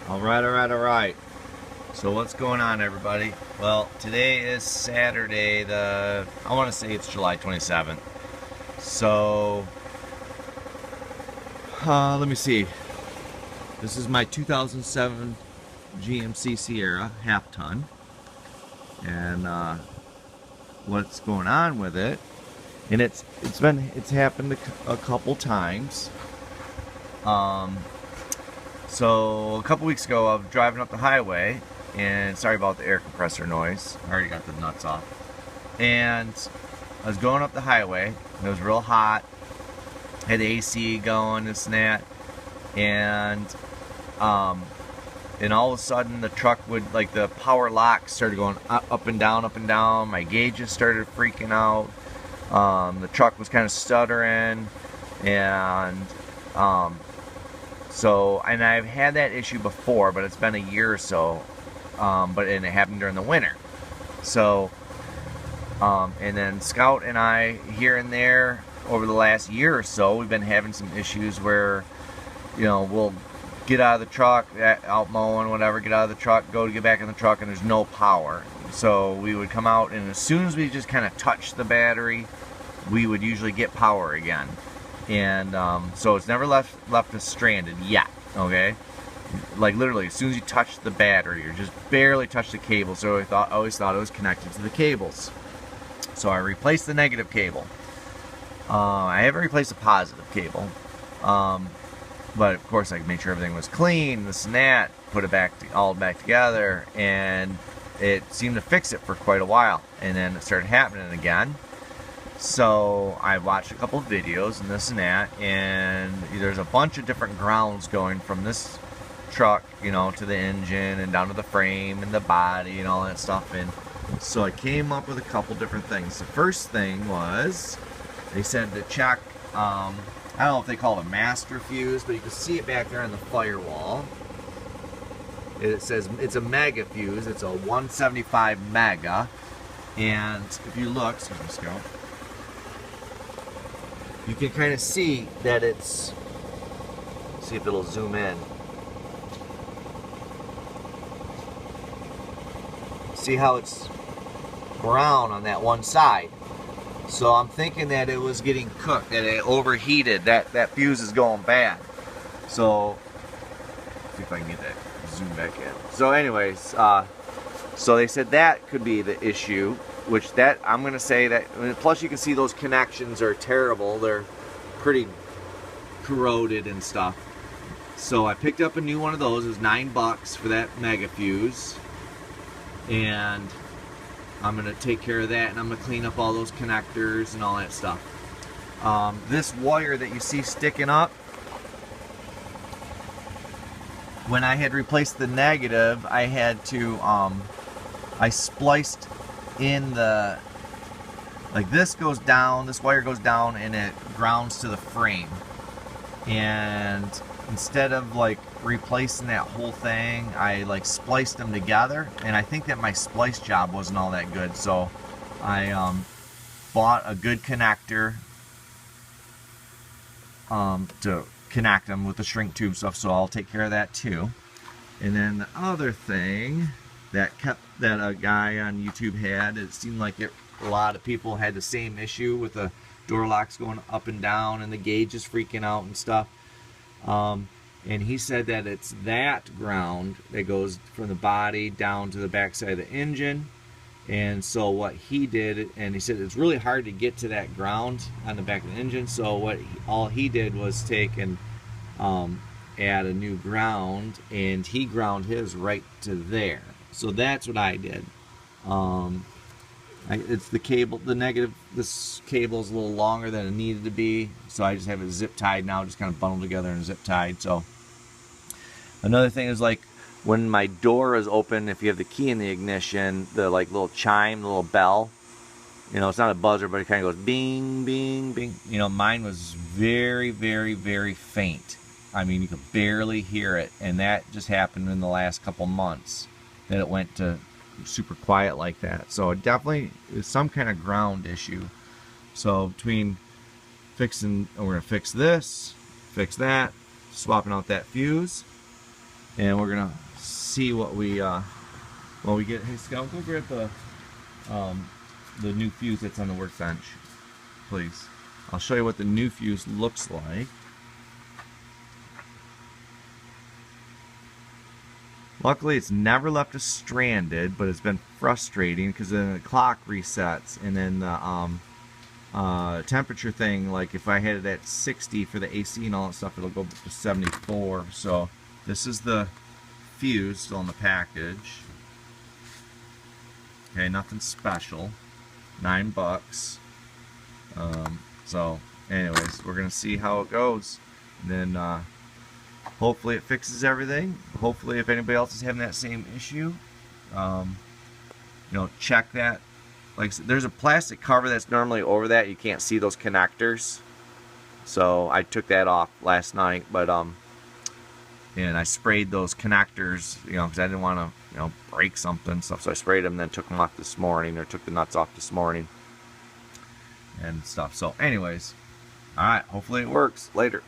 All right. So what's going on, everybody? Well, today is Saturday, I want to say it's July 27th. So, let me see. This is my 2007 GMC Sierra half ton. And, what's going on with it, and it's happened a couple times. So a couple weeks ago, I was driving up the highway, and sorry about the air compressor noise. I already got the nuts off. And I was going up the highway. It was real hot. Had the AC going, this and that, and all of a sudden the truck would, like, the power lock started going up and down, up and down. My gauges started freaking out. The truck was kind of stuttering, and and I've had that issue before, but it's been a year or so. And it happened during the winter. So, and then Scout and I, here and there, over the last year or so, we've been having some issues where, we'll get out of the truck, out mowing, whatever, get out of the truck, go to get back in the truck, and there's no power. So we would come out, and as soon as we just kind of touch the battery, we would usually get power again. And so it's never left us stranded yet, okay? Like, literally, as soon as you touch the battery, or just barely touch the cable, so I always thought it was connected to the cables. So I replaced the negative cable. I haven't replaced the positive cable. But of course I made sure everything was clean, this and that, put it all back together, and it seemed to fix it for quite a while. And then it started happening again. So I watched a couple of videos and this and that, and there's a bunch of different grounds going from this truck, to the engine and down to the frame and the body and all that stuff. And so I came up with a couple different things. The first thing was, they said to check, I don't know if they call it a master fuse, but you can see it back there on the firewall. It says it's a mega fuse. It's a 175 mega. And if you look, excuse me, Scout, you can kind of see that it's, see if it'll zoom in. See how it's brown on that one side. So I'm thinking that it was getting cooked, that it overheated, that fuse is going bad. So, see if I can get that zoom back in. So anyways, so they said that could be the issue, which that, I'm going to say that, plus you can see those connections are terrible. They're pretty corroded and stuff. So I picked up a new one of those. It was $9 for that mega fuse. And I'm going to take care of that, and I'm going to clean up all those connectors and all that stuff. This wire that you see sticking up, when I had replaced the negative, I had to, I spliced in the, like, this goes down, this wire goes down, and it grounds to the frame. And instead of, like, replacing that whole thing, I, like, spliced them together, and I think that my splice job wasn't all that good, so I bought a good connector to connect them with the shrink tube stuff, so I'll take care of that too. And then the other thing that a guy on YouTube had, it seemed like a lot of people had the same issue with the door locks going up and down and the gauges freaking out and stuff. And he said that it's that ground that goes from the body down to the back side of the engine. And so what he did, and he said it's really hard to get to that ground on the back of the engine, so all he did was take and add a new ground, and he ground his right to there. So that's what I did. It's the cable, the negative, this cable is a little longer than it needed to be, so I just have it zip tied now, just kind of bundled together and zip tied. So another thing is, like, when my door is open, if you have the key in the ignition, the, like, little chime, the little bell, it's not a buzzer, but it kind of goes bing, bing, bing. Mine was very, very, very faint. I mean, you could barely hear it, and that just happened in the last couple months, that it went to super quiet like that. So it definitely is some kind of ground issue. So between we're going to fix this, fix that, swapping out that fuse, and we're gonna see what we get. Hey Scout, go grab the new fuse that's on the workbench, please. I'll show you what the new fuse looks like. Luckily, it's never left us stranded, but it's been frustrating because then the clock resets, and then the temperature thing, like if I had it at 60 for the AC and all that stuff, it'll go up to 74. So this is the fuse still in the package. Okay, nothing special. $9. So anyways, we're gonna see how it goes, and then hopefully it fixes everything. Hopefully, if anybody else is having that same issue, check that. Like, there's a plastic cover that's normally over that. You can't see those connectors, so I took that off last night. But and I sprayed those connectors, because I didn't want to, break something and stuff. So I sprayed them and then took them off this morning, or took the nuts off this morning and stuff. So, anyways, all right. Hopefully it works. Later.